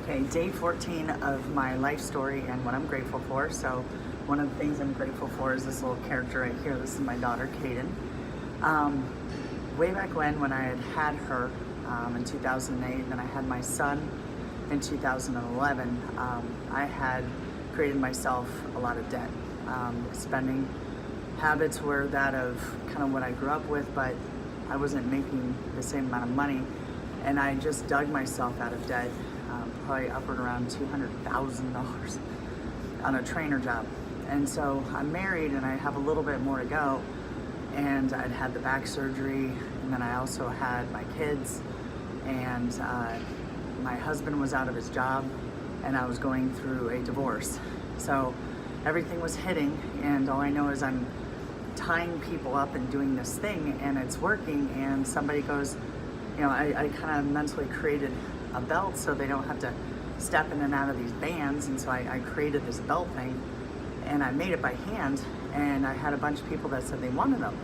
Okay, day 14 of my life story and what I'm grateful for. So one of the things I'm grateful for is this little character right here. This is my daughter, Kadyn. Way back when I had her in 2008, and then I had my son in 2011, I had created myself a lot of debt. Spending habits were that of kind of what I grew up with, but I wasn't making the same amount of money, and I just dug myself out of debt, probably upward around $200,000 on a trainer job. And so I'm married and I have a little bit more to go, and I'd had the back surgery, and then I also had my kids, and my husband was out of his job, and I was going through a divorce. So everything was hitting, and all I know is I'm tying people up and doing this thing, and it's working. And somebody goes, I kind of mentally created a belt so they don't have to step in and out of these bands. And so I created this belt thing, and I made it by hand, and I had a bunch of people that said they wanted them.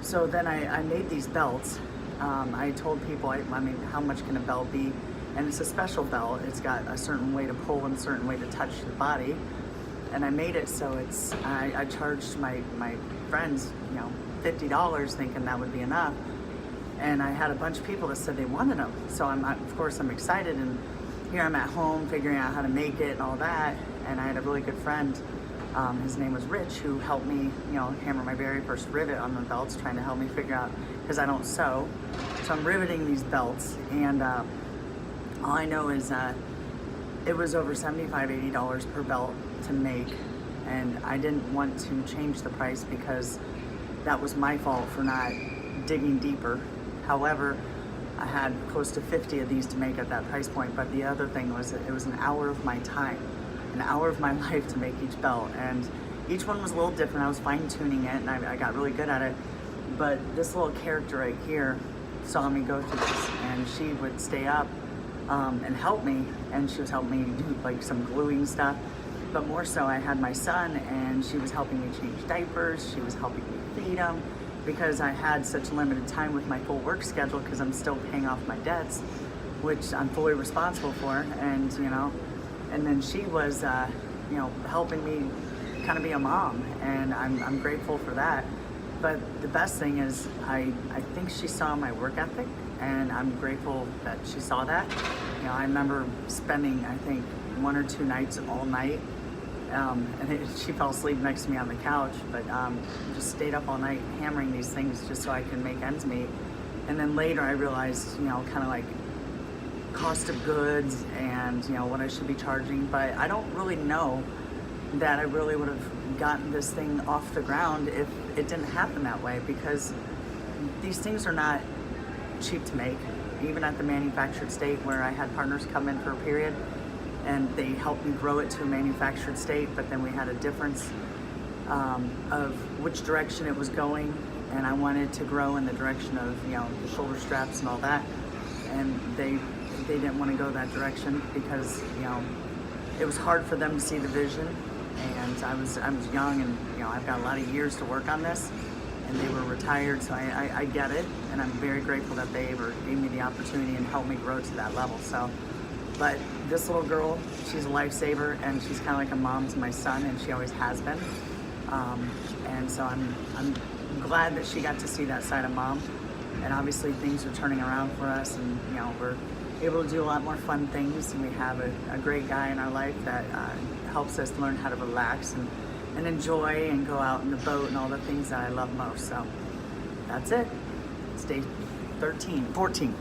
So then I made these belts. I told people, I mean, how much can a belt be? And it's a special belt. It's got a certain way to pull and a certain way to touch the body. And I made it so I charged my friends, $50, thinking that would be enough. And I had a bunch of people that said they wanted them. So of course I'm excited, and here I'm at home figuring out how to make it and all that. And I had a really good friend, his name was Rich, who helped me, hammer my very first rivet on the belts, trying to help me figure out, because I don't sew. So I'm riveting these belts, and all I know is it was over $75, $80 per belt to make, and I didn't want to change the price because that was my fault for not digging deeper. However, I had close to 50 of these to make at that price point, but the other thing was that it was an hour of my time, an hour of my life to make each belt, and each one was a little different. I was fine-tuning it, and I got really good at it. But this little character right here saw me go through this, and she would stay up and help me, and she was helping me do like some gluing stuff. But more so, I had my son, and she was helping me change diapers. She was helping me feed him, because I had such limited time with my full work schedule, because I'm still paying off my debts, which I'm fully responsible for. And and then she was helping me kind of be a mom, and I'm grateful for that. But the best thing is I think she saw my work ethic, and I'm grateful that she saw that. I remember spending, I think, 1 or 2 nights all night, and she fell asleep next to me on the couch, but just stayed up all night hammering these things just so I can make ends meet. And then later I realized, kind of like cost of goods and, what I should be charging. But I don't really know that I really would have gotten this thing off the ground if it didn't happen that way, because these things are not cheap to make. Even at the manufactured state, where I had partners come in for a period, and they helped me grow it to a manufactured state, but then we had a difference of which direction it was going, and I wanted to grow in the direction of the shoulder straps and all that, and they didn't want to go that direction because it was hard for them to see the vision, and I was young, and I've got a lot of years to work on this, and they were retired, so I get it, and I'm very grateful that they ever gave me the opportunity and helped me grow to that level. So. But this little girl, she's a lifesaver, and she's kind of like a mom to my son, and she always has been. And so I'm glad that she got to see that side of mom. And obviously things are turning around for us, and we're able to do a lot more fun things, and we have a great guy in our life that helps us learn how to relax and enjoy and go out in the boat and all the things that I love most. So that's it. It's day 14.